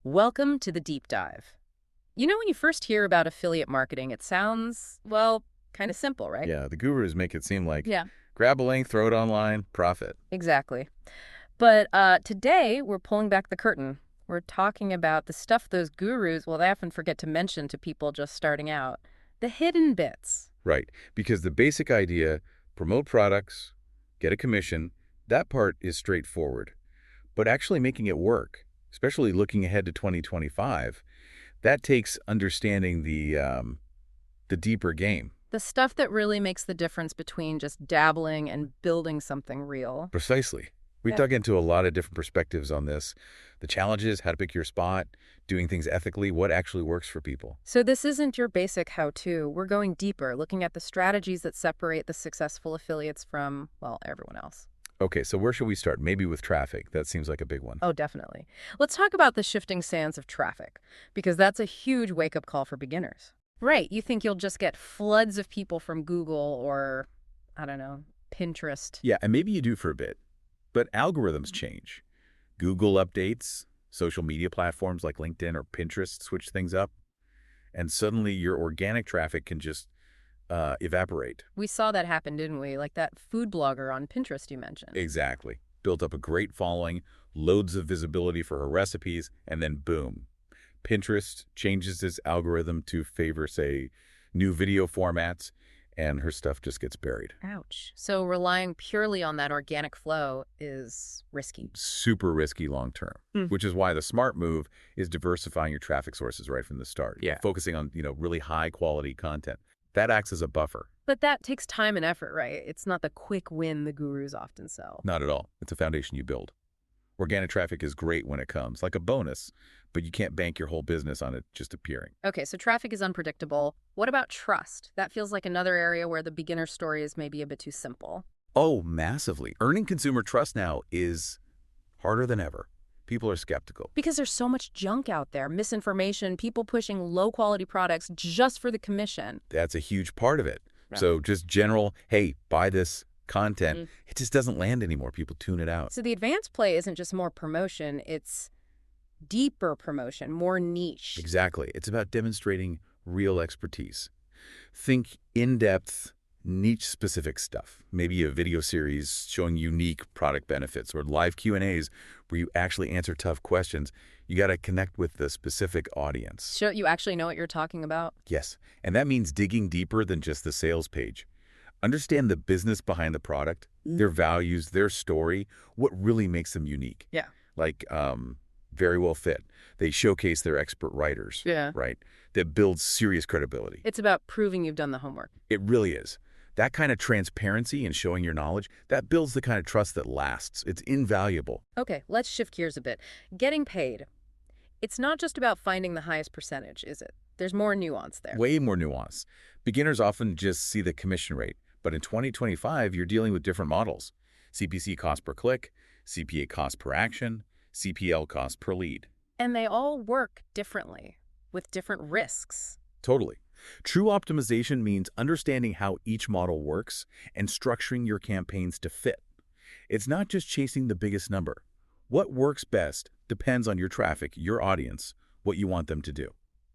Welcome to the deep dive. You know, when you first hear about affiliate marketing, it sounds, well, kind of simple, right? Yeah, the gurus make it seem like Yeah, grab a link, throw it online, profit. exactly. But today, we're pulling back the curtain. We're talking about the stuff those gurus, well, they often forget to mention to people just starting out. The hidden bits. Right, because the basic idea, promote products, get a commission, that part is straightforward. But actually making it work, especially looking ahead to 2025, that takes understanding the deeper game. The stuff that really makes the difference between just dabbling and building something real. Precisely. We've Yeah. dug into a lot of different perspectives on this. The challenges, how to pick your spot, doing things ethically, what actually works for people. So this isn't your basic how-to. We're going deeper, looking at the strategies that separate the successful affiliates from, well, everyone else. Okay, so where should we start? Maybe with traffic. That seems like a big one. Oh, definitely. Let's talk about the shifting sands of traffic, because that's a huge wake-up call for beginners. Right, you think you'll just get floods of people from Google or, I don't know, Pinterest. Yeah, and maybe you do for a bit, but algorithms change. Google updates, social media platforms like LinkedIn or Pinterest switch things up, and suddenly your organic traffic can just evaporate. We saw that happen, didn't we? Like that food blogger on Pinterest you mentioned. Exactly. Built up a great following, loads of visibility for her recipes, and then boom. Pinterest changes its algorithm to favor, say, new video formats, and her stuff just gets buried. Ouch. So relying purely on that organic flow is risky. Super risky long term, which is why the smart move is diversifying your traffic sources right from the start. Yeah. Focusing on, really high quality content. That acts as a buffer. But that takes time and effort, right? It's not the quick win the gurus often sell. Not at all. It's a foundation you build. Organic traffic is great when it comes, like a bonus, but you can't bank your whole business on it just appearing. Okay, so traffic is unpredictable. What about trust? That feels like another area where the beginner story is maybe a bit too simple. Oh, massively. Earning consumer trust now is harder than ever. People are skeptical. Because there's so much junk out there, misinformation, people pushing low-quality products just for the commission. That's a huge part of it. Right. So just general, hey, buy this content, it just doesn't land anymore. People tune it out. So the advanced play isn't just more promotion, it's deeper promotion, more niche. Exactly. It's about demonstrating real expertise. Think in-depth, niche-specific stuff. Maybe a video series showing unique product benefits or live Q&As where you actually answer tough questions. You got to connect with the specific audience. So you actually know what you're talking about? Yes, and that means digging deeper than just the sales page. Understand the business behind the product, their values, their story, what really makes them unique. Yeah. Like, very well fit. They showcase their expert writers, Yeah. right? That builds serious credibility. It's about proving you've done the homework. It really is. That kind of transparency and showing your knowledge, that builds the kind of trust that lasts. It's invaluable. Okay, let's shift gears a bit. Getting paid. It's not just about finding the highest percentage, is it? There's more nuance there. Way more nuance. Beginners often just see the commission rate, but in 2025, you're dealing with different models. CPC cost per click, CPA cost per action, CPL cost per lead. And they all work differently, with different risks. Totally. True optimization means understanding how each model works and structuring your campaigns to fit. It's not just chasing the biggest number. What works best depends on your traffic, your audience, what you want them to do.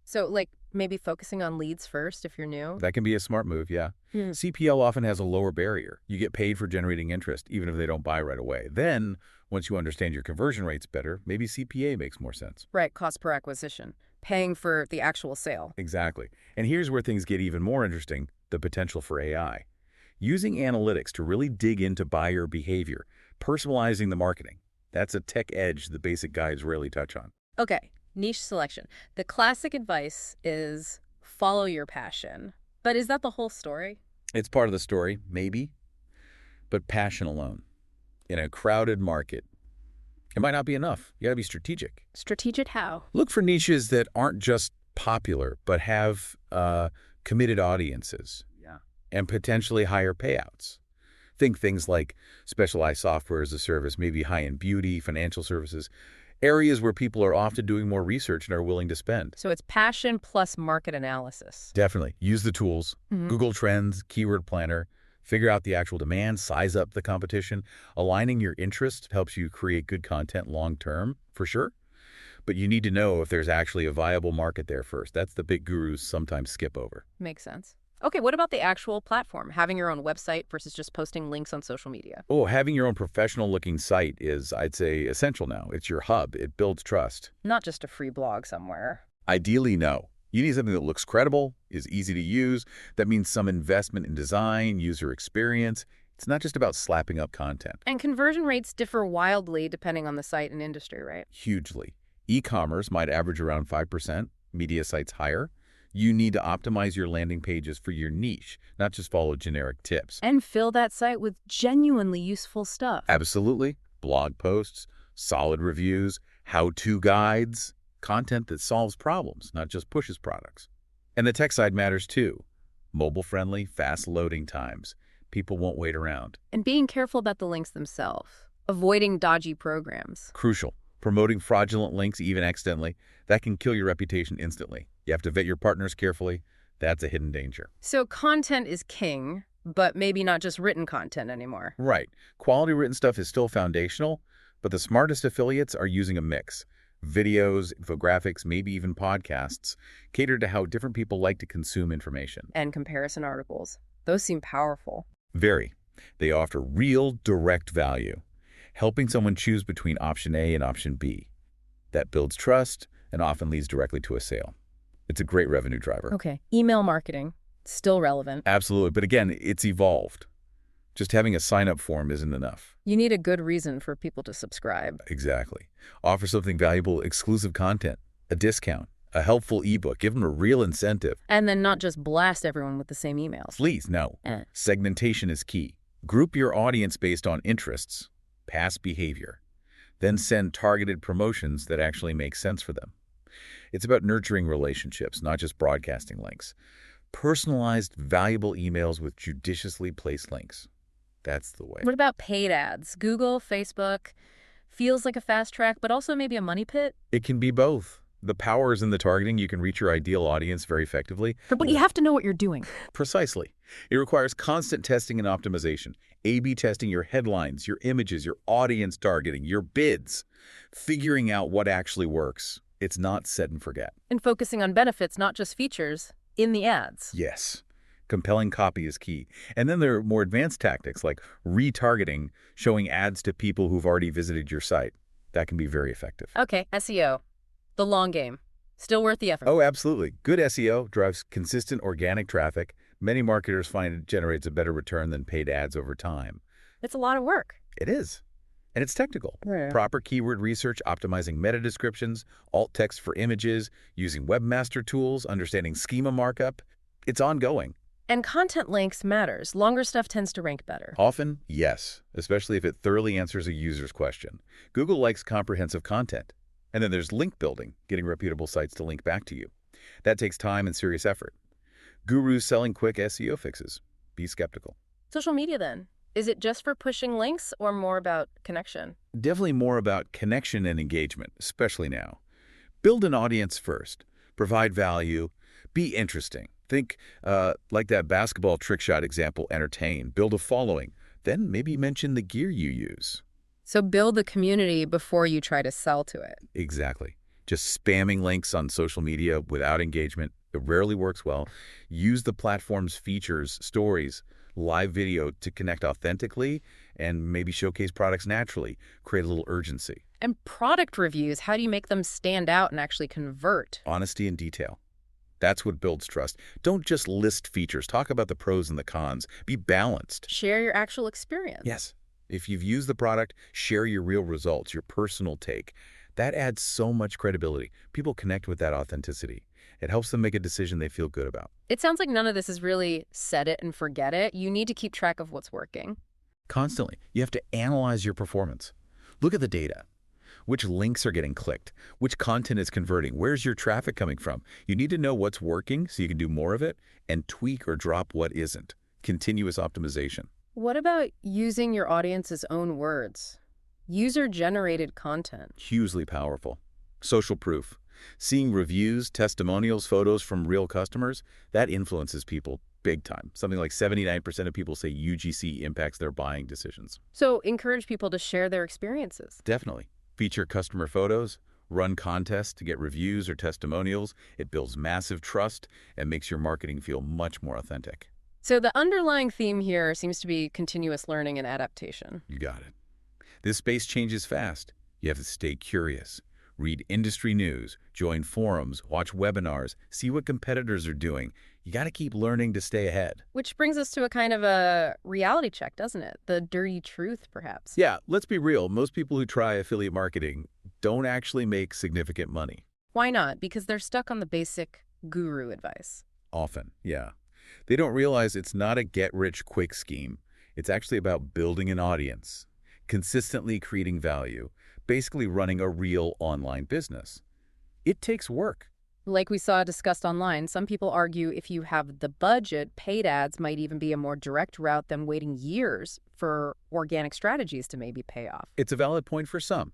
So, like, maybe focusing on leads first if you're new? That can be a smart move, yeah. CPL often has a lower barrier. You get paid for generating interest, even if they don't buy right away. Then, once you understand your conversion rates better, maybe CPA makes more sense. Right, cost per acquisition. Paying for the actual sale. Exactly. And here's where things get even more interesting, the potential for AI. Using analytics to really dig into buyer behavior, personalizing the marketing. That's a tech edge the basic guides rarely touch on. Okay, niche selection. The classic advice is follow your passion. But is that the whole story? It's part of the story, maybe, but passion alone. In a crowded market, it might not be enough. You got to be strategic. Strategic how? Look for niches that aren't just popular, but have committed audiences and potentially higher payouts. Think things like specialized software as a service, maybe high-end beauty, financial services, areas where people are often doing more research and are willing to spend. So it's passion plus market analysis. Definitely. Use the tools, Google Trends, Keyword Planner, figure out the actual demand, size up the competition. Aligning your interest helps you create good content long-term, for sure. But you need to know if there's actually a viable market there first. That's the bit gurus sometimes skip over. Makes sense. Okay, what about the actual platform? Having your own website versus just posting links on social media? Oh, having your own professional-looking site is, I'd say, essential now. It's your hub. It builds trust. Not just a free blog somewhere. Ideally, no. You need something that looks credible, is easy to use. That means some investment in design, user experience. It's not just about slapping up content. And conversion rates differ wildly depending on the site and industry, right? Hugely. E-commerce might average around 5%, media sites higher. You need to optimize your landing pages for your niche, not just follow generic tips. And fill that site with genuinely useful stuff. Absolutely. Blog posts, solid reviews, how-to guides, content that solves problems, not just pushes products. And the tech side matters too. Mobile-friendly, fast loading times. People won't wait around. And being careful about the links themselves. Avoiding dodgy programs. Crucial. Promoting fraudulent links, even accidentally, that can kill your reputation instantly. You have to vet your partners carefully. That's a hidden danger. So content is king, but maybe not just written content anymore. Right. Quality written stuff is still foundational, but the smartest affiliates are using a mix. Videos, infographics, maybe even podcasts, cater to how different people like to consume information. And comparison articles. Those seem powerful. Very. They offer real, direct value, helping someone choose between option A and option B. That builds trust and often leads directly to a sale. It's a great revenue driver. Okay. Email marketing, still relevant. Absolutely. But again, it's evolved. Just having a sign-up form isn't enough. You need a good reason for people to subscribe. Exactly. Offer something valuable, exclusive content, a discount, a helpful ebook. Give them a real incentive. And then not just blast everyone with the same emails. Please, no. Segmentation is key. Group your audience based on interests, past behavior. Then send targeted promotions that actually make sense for them. It's about nurturing relationships, not just broadcasting links. Personalized, valuable emails with judiciously placed links. That's the way. What about paid ads? Google, Facebook, feels like a fast track, but also maybe a money pit? It can be both. The power is in the targeting. You can reach your ideal audience very effectively. But you have to know what you're doing. Precisely. It requires constant testing and optimization. A/B testing your headlines, your images, your audience targeting, your bids. Figuring out what actually works. It's not set and forget. And focusing on benefits, not just features, in the ads. Yes. Compelling copy is key. And then there are more advanced tactics like retargeting, showing ads to people who've already visited your site. That can be very effective. Okay, SEO. The long game. Still worth the effort. Oh, absolutely. Good SEO drives consistent organic traffic. Many marketers find it generates a better return than paid ads over time. It's a lot of work. It is. And it's technical. Yeah. Proper keyword research, optimizing meta descriptions, alt text for images, using webmaster tools, understanding schema markup. It's ongoing. And content length matters. Longer stuff tends to rank better. Often, yes, especially if it thoroughly answers a user's question. Google likes comprehensive content. And then there's link building, getting reputable sites to link back to you. That takes time and serious effort. Gurus selling quick SEO fixes. Be skeptical. Social media, then. Is it just for pushing links or more about connection? Definitely more about connection and engagement, especially now. Build an audience first. Provide value. Be interesting. Think like that basketball trick shot example, entertain. Build a following. Then maybe mention the gear you use. So build the community before you try to sell to it. Exactly. Just spamming links on social media without engagement, it rarely works well. Use the platform's features, stories, live video to connect authentically and maybe showcase products naturally. Create a little urgency. And product reviews, how do you make them stand out and actually convert? Honesty and detail. That's what builds trust. Don't just list features. Talk about the pros and the cons. Be balanced. Share your actual experience. Yes. If you've used the product, share your real results, your personal take. That adds so much credibility. People connect with that authenticity. It helps them make a decision they feel good about. It sounds like none of this is really set it and forget it. You need to keep track of what's working. Constantly. You have to analyze your performance. Look at the data. Which links are getting clicked? Which content is converting? Where's your traffic coming from? You need to know what's working so you can do more of it and tweak or drop what isn't. Continuous optimization. What about using your audience's own words? User-generated content. Hugely powerful. Social proof. Seeing reviews, testimonials, photos from real customers, that influences people big time. Something like 79% of people say UGC impacts their buying decisions. So encourage people to share their experiences. Definitely. Feature customer photos, Run contests to get reviews or testimonials. It builds massive trust and makes your marketing feel much more authentic. So the underlying theme here seems to be continuous learning and adaptation. You got it. This space changes fast. You have to stay curious. Read industry news, join forums, watch webinars, see what competitors are doing. You got to keep learning to stay ahead. Which brings us to a kind of a reality check, doesn't it? The dirty truth, perhaps. Yeah, let's be real. Most people who try affiliate marketing don't actually make significant money. Why not? Because they're stuck on the basic guru advice. Often, yeah. They don't realize it's not a get-rich-quick scheme. It's actually about building an audience, consistently creating value, basically running a real online business. It takes work. Like we saw discussed online, some people argue if you have the budget, paid ads might even be a more direct route than waiting years for organic strategies to maybe pay off. It's a valid point for some.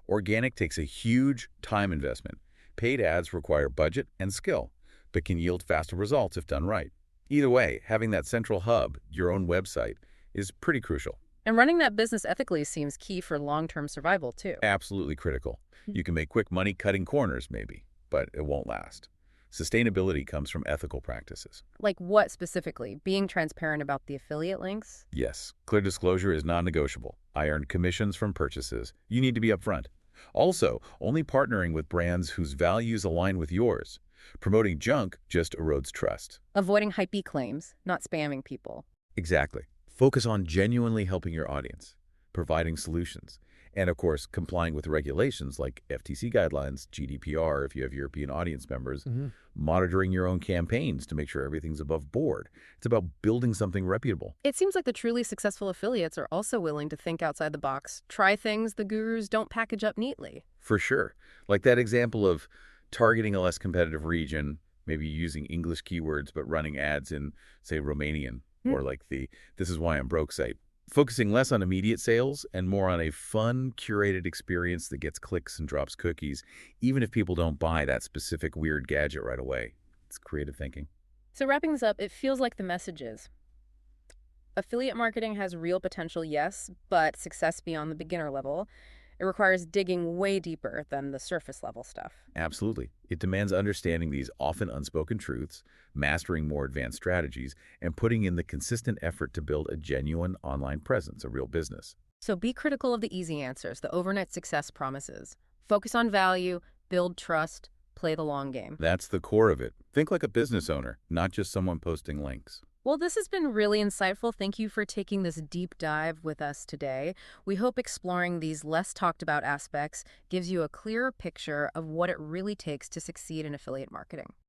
Organic takes a huge time investment. Paid ads require budget and skill, but can yield faster results if done right. Either way, having that central hub, your own website, is pretty crucial. And running that business ethically seems key for long-term survival, too. Absolutely critical. You can make quick money cutting corners, maybe, but it won't last. Sustainability comes from ethical practices. Like what specifically? Being transparent about the affiliate links? Yes, clear disclosure is non-negotiable. I earn commissions from purchases. You need to be upfront. Also, only partnering with brands whose values align with yours. Promoting junk just erodes trust. Avoiding hypey claims, not spamming people. Exactly. Focus on genuinely helping your audience, providing solutions, and of course, complying with regulations like FTC guidelines, GDPR if you have European audience members, monitoring your own campaigns to make sure everything's above board. It's about building something reputable. It seems like the truly successful affiliates are also willing to think outside the box, try things the gurus don't package up neatly. For sure. Like that example of targeting a less competitive region, maybe using English keywords but running ads in, say, Romanian, or like the "This is why I'm broke" site. Focusing less on immediate sales and more on a fun, curated experience that gets clicks and drops cookies, even if people don't buy that specific weird gadget right away. It's creative thinking. So wrapping this up, it feels like the message is affiliate marketing has real potential, yes, but success beyond the beginner level. It requires digging way deeper than the surface level stuff. Absolutely. It demands understanding these often unspoken truths, mastering more advanced strategies, and putting in the consistent effort to build a genuine online presence, a real business. So be critical of the easy answers, the overnight success promises. Focus on value, build trust, play the long game. That's the core of it. Think like a business owner, not just someone posting links. Well, this has been really insightful. Thank you for taking this deep dive with us today. We hope exploring these less talked about aspects gives you a clearer picture of what it really takes to succeed in affiliate marketing.